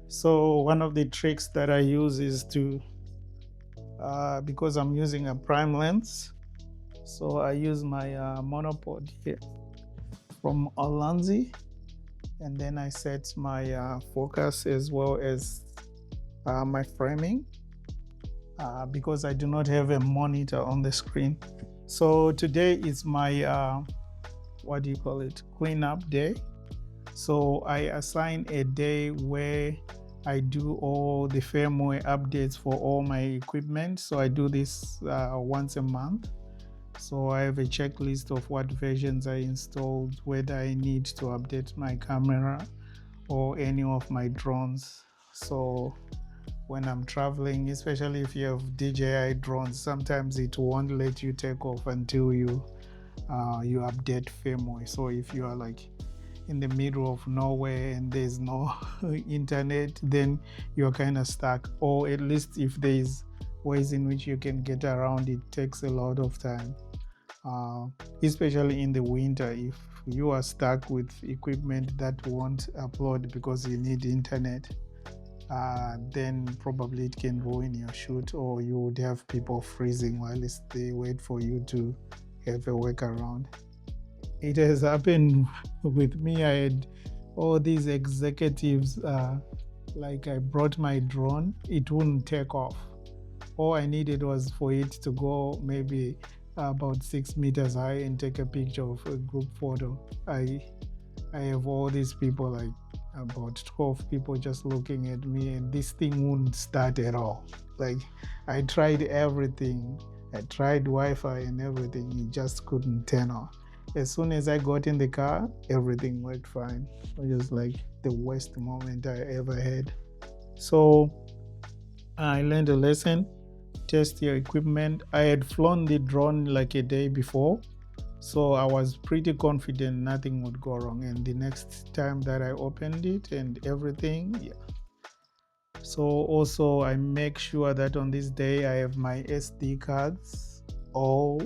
So one of the tricks that I use is to, because I'm using a prime lens, so I use my monopod here from Olanzi, and then I set my focus as well as my framing, because I do not have a monitor on the screen. So today is my what do you call it, cleanup day. So I assign a day where I do all the firmware updates for all my equipment. So I do this once a month. So I have a checklist of what versions I installed, whether I need to update my camera or any of my drones. So when I'm traveling, especially if you have DJI drones, sometimes it won't let you take off until you update firmware. So if you are like in the middle of nowhere and there's no internet, then you're kind of stuck. Or at least if there's ways in which you can get around, it takes a lot of time. Uh, Especially in the winter, if you are stuck with equipment that won't upload because you need internet, then probably it can ruin your shoot, or you would have people freezing while they wait for you to have a workaround. It has happened with me. I had all these executives, like I brought my drone, it wouldn't take off. All I needed was for it to go maybe about 6 meters high and take a picture of a group photo. I have all these people, like about 12 people, just looking at me, and this thing wouldn't start at all. Like, I tried everything. I tried Wi-Fi and everything. It just couldn't turn on. As soon as I got in the car, everything worked fine. It was like the worst moment I ever had. So I learned a lesson. Test your equipment. I had flown the drone like a day before, so I was pretty confident nothing would go wrong. And the next time that I opened it and everything, yeah. So also I make sure that on this day I have my SD cards all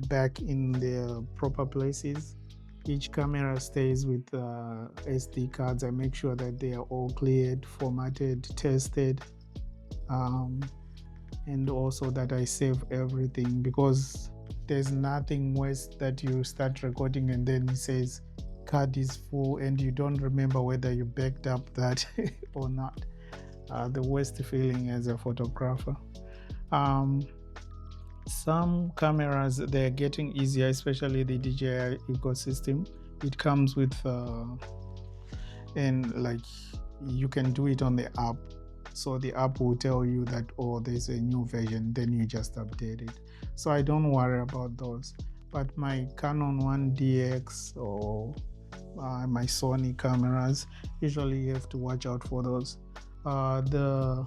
back in their proper places. Each camera stays with SD cards. I make sure that they are all cleared, formatted, tested, um, and also that I save everything, because there's nothing worse that you start recording and then it says card is full and you don't remember whether you backed up that or not. The worst feeling as a photographer. Um, some cameras, they're getting easier, especially the DJI ecosystem. It comes with and like you can do it on the app. So the app will tell you that, oh, there's a new version, then you just update it. So I don't worry about those. But my Canon 1DX or my Sony cameras, usually you have to watch out for those. The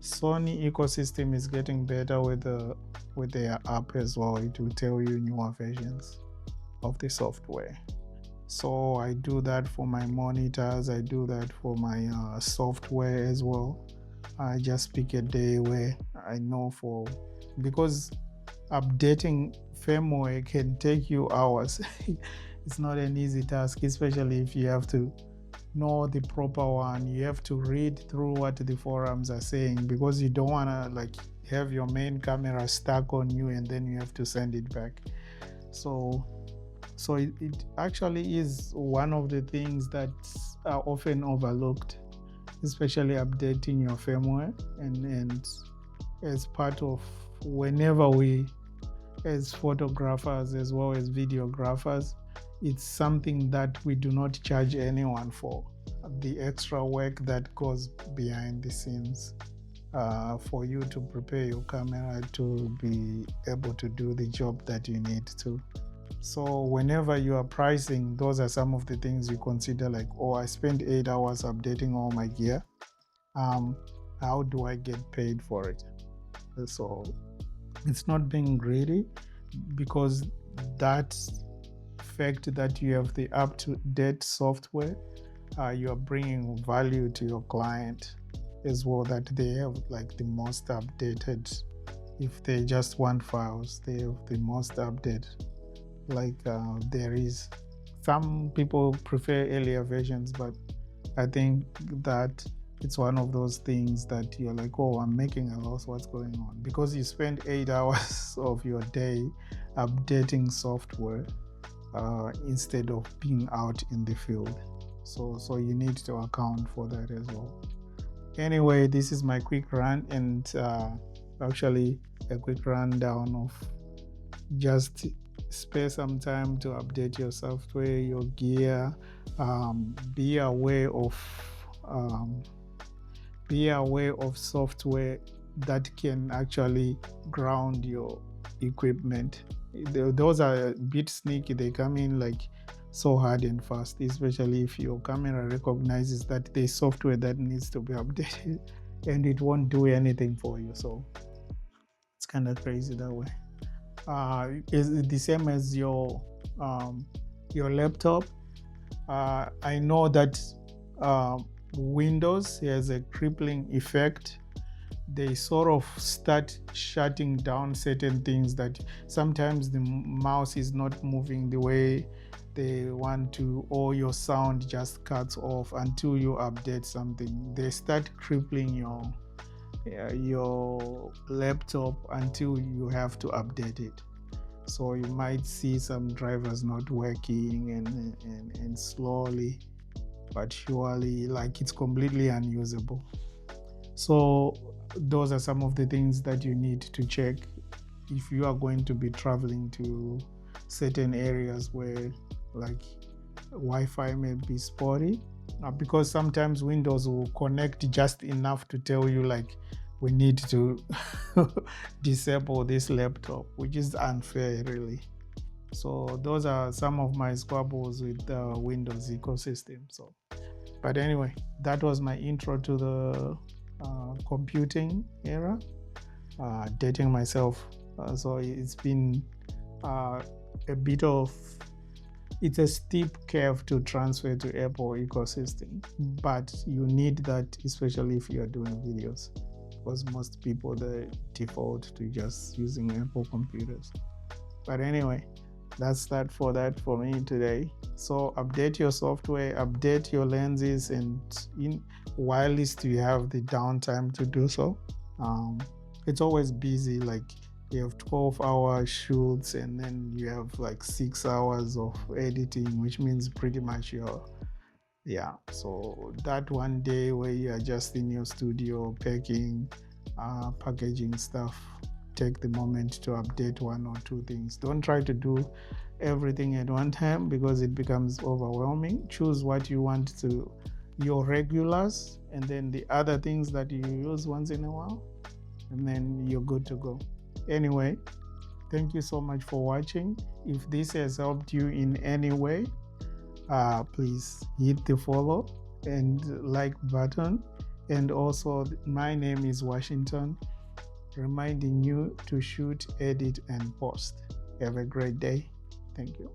Sony ecosystem is getting better with their app as well. It will tell you newer versions of the software. So I do that for my monitors. I do that for my software as well. I just pick a day where I know for, because updating firmware can take you hours. It's not an easy task, especially if you have to know the proper one. You have to read through what the forums are saying, because you don't want to like have your main camera stuck on you and then you have to send it back. So it actually is one of the things that are often overlooked, especially updating your firmware. And as part of, whenever we, as photographers as well as videographers, it's something that we do not charge anyone for, the extra work that goes behind the scenes, for you to prepare your camera to be able to do the job that you need to. So whenever you are pricing, those are some of the things you consider, like, oh, I spent 8 hours updating all my gear. How do I get paid for it? So it's not being greedy, because that fact that you have the up-to-date software, you are bringing value to your client as well, that they have like the most updated. If they just want files, they have the most updated. Like there is, some people prefer earlier versions, but I think that it's one of those things that you're like, oh, I'm making a loss, what's going on? Because you spend 8 hours of your day updating software instead of being out in the field. So you need to account for that as well. Anyway, this is my quick run, and actually a quick rundown of just spare some time to update your software, your gear. Be aware of software that can actually ground your equipment. Those are a bit sneaky. They come in like so hard and fast, especially if your camera recognizes that there's software that needs to be updated and it won't do anything for you. So it's kind of crazy that way. Is the same as your laptop. I know that Windows has a crippling effect. They sort of start shutting down certain things, that sometimes the mouse is not moving the way they want to, or your sound just cuts off until you update something. They start crippling your laptop until you have to update it. So you might see some drivers not working and slowly but surely, like, it's completely unusable. So those are some of the things that you need to check if you are going to be traveling to certain areas where like Wi-Fi may be spotty, because sometimes Windows will connect just enough to tell you like, we need to disable this laptop, which is unfair really. So those are some of my squabbles with the Windows ecosystem. So, but anyway, that was my intro to the computing era, dating myself. So it's been a bit of, it's a steep curve to transfer to Apple ecosystem, but you need that, especially if you are doing videos, because most people, they default to just using Apple computers. But anyway, that's that for me today. So update your software, update your lenses, and whilst you have the downtime to do so. It's always busy, like you have 12-hour shoots and then you have like 6 hours of editing, which means pretty much so that one day where you are just in your studio packing, packaging stuff, take the moment to update 1 or 2 things. Don't try to do everything at one time because it becomes overwhelming. Choose what you want to, your regulars, and then the other things that you use once in a while, and then you're good to go. Anyway, thank you so much for watching. If this has helped you in any way, please hit the follow and like button. And also, my name is Washington, reminding you to shoot, edit, and post. Have a great day. Thank you.